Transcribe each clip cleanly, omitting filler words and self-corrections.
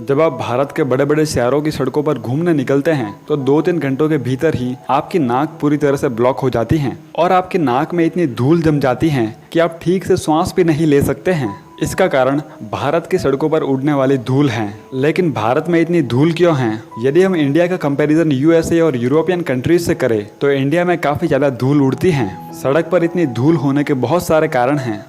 जब आप भारत के बड़े बड़े शहरों की सड़कों पर घूमने निकलते हैं तो 2-3 घंटों के भीतर ही आपकी नाक पूरी तरह से ब्लॉक हो जाती है और आपकी नाक में इतनी धूल जम जाती है कि आप ठीक से श्वास भी नहीं ले सकते हैं। इसका कारण भारत की सड़कों पर उड़ने वाली धूल है। लेकिन भारत में इतनी धूल क्यों है? यदि हम इंडिया का कंपैरिजन यूएसए और यूरोपियन कंट्रीज से करें तो इंडिया में काफ़ी ज़्यादा धूल उड़ती है। सड़क पर इतनी धूल होने के बहुत सारे कारण हैं।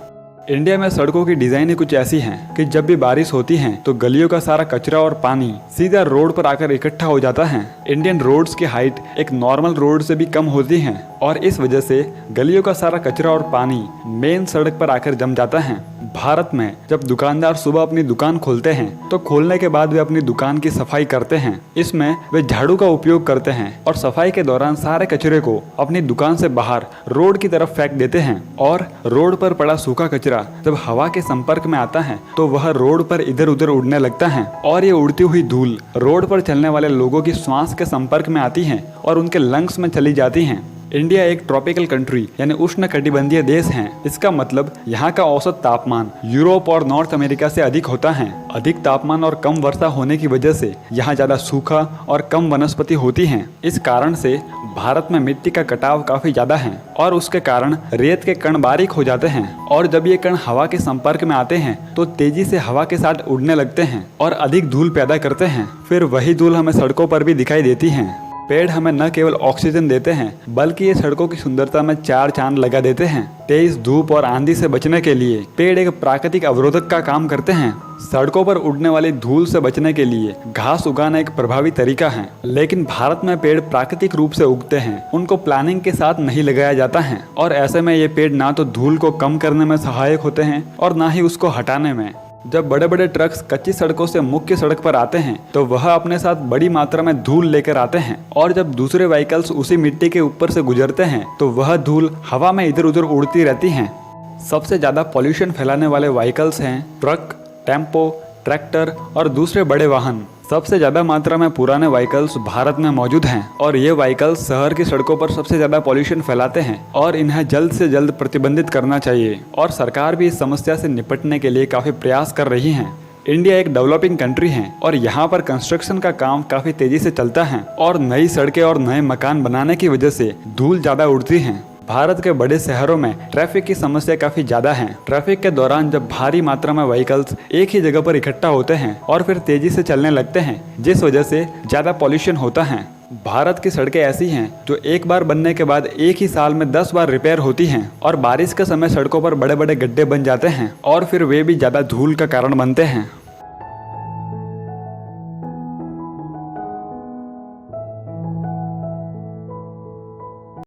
इंडिया में सड़कों की डिजाइन ही कुछ ऐसी है कि जब भी बारिश होती है तो गलियों का सारा कचरा और पानी सीधा रोड पर आकर इकट्ठा हो जाता है। इंडियन रोड्स की हाइट एक नॉर्मल रोड से भी कम होती है और इस वजह से गलियों का सारा कचरा और पानी मेन सड़क पर आकर जम जाता है। भारत में जब दुकानदार सुबह अपनी दुकान खोलते हैं तो खोलने के बाद वे अपनी दुकान की सफाई करते हैं। इसमें वे झाड़ू का उपयोग करते हैं और सफाई के दौरान सारे कचरे को अपनी दुकान से बाहर रोड की तरफ फेंक देते हैं। और रोड पर पड़ा सूखा कचरा जब हवा के संपर्क में आता है तो वह रोड पर इधर उधर उड़ने लगता है और ये उड़ती हुई धूल रोड पर चलने वाले लोगों की श्वास के संपर्क में आती है और उनके लंग्स में चली जाती है। इंडिया एक ट्रॉपिकल कंट्री यानी उष्ण कटिबंधीय देश है। इसका मतलब यहाँ का औसत तापमान यूरोप और नॉर्थ अमेरिका से अधिक होता है। अधिक तापमान और कम वर्षा होने की वजह से यहाँ ज्यादा सूखा और कम वनस्पति होती है। इस कारण से भारत में मिट्टी का कटाव काफी ज्यादा है और उसके कारण रेत के कण बारीक हो जाते हैं और जब ये कण हवा के संपर्क में आते हैं तो तेजी से हवा के साथ उड़ने लगते हैं और अधिक धूल पैदा करते हैं। फिर वही धूल हमें सड़कों पर भी दिखाई देती है। पेड़ हमें न केवल ऑक्सीजन देते हैं बल्कि ये सड़कों की सुंदरता में 4 चांद लगा देते हैं। तेज धूप और आंधी से बचने के लिए पेड़ एक प्राकृतिक अवरोधक का काम करते हैं। सड़कों पर उड़ने वाली धूल से बचने के लिए घास उगाना एक प्रभावी तरीका है। लेकिन भारत में पेड़ प्राकृतिक रूप से उगते हैं, उनको प्लानिंग के साथ नहीं लगाया जाता है और ऐसे में ये पेड़ ना तो धूल को कम करने में सहायक होते हैं और ना ही उसको हटाने में। जब बड़े बड़े ट्रक्स कच्ची सड़कों से मुख्य सड़क पर आते हैं तो वह अपने साथ बड़ी मात्रा में धूल लेकर आते हैं और जब दूसरे व्हीकल्स उसी मिट्टी के ऊपर से गुजरते हैं तो वह धूल हवा में इधर उधर उड़ती रहती हैं। सबसे ज़्यादा पॉल्यूशन फैलाने वाले व्हीकल्स हैं ट्रक, टेम्पो, ट्रैक्टर और दूसरे बड़े वाहन। सबसे ज़्यादा मात्रा में पुराने व्हीकल्स भारत में मौजूद हैं और ये व्हीकल्स शहर की सड़कों पर सबसे ज़्यादा पॉल्यूशन फैलाते हैं और इन्हें जल्द से जल्द प्रतिबंधित करना चाहिए और सरकार भी इस समस्या से निपटने के लिए काफ़ी प्रयास कर रही है। इंडिया एक डेवलपिंग कंट्री है और यहाँ पर कंस्ट्रक्शन का काम काफ़ी तेज़ी से चलता है और नई सड़कें और नए मकान बनाने की वजह से धूल ज़्यादा उड़ती है। भारत के बड़े शहरों में ट्रैफिक की समस्या काफी ज्यादा है। ट्रैफिक के दौरान जब भारी मात्रा में व्हीकल्स एक ही जगह पर इकट्ठा होते हैं और फिर तेजी से चलने लगते हैं जिस वजह से ज्यादा पॉल्यूशन होता है। भारत की सड़कें ऐसी हैं जो एक बार बनने के बाद एक ही साल में 10 बार रिपेयर होती हैं और बारिश के समय सड़कों पर बड़े बड़े गड्ढे बन जाते हैं और फिर वे भी ज्यादा धूल का कारण बनते हैं।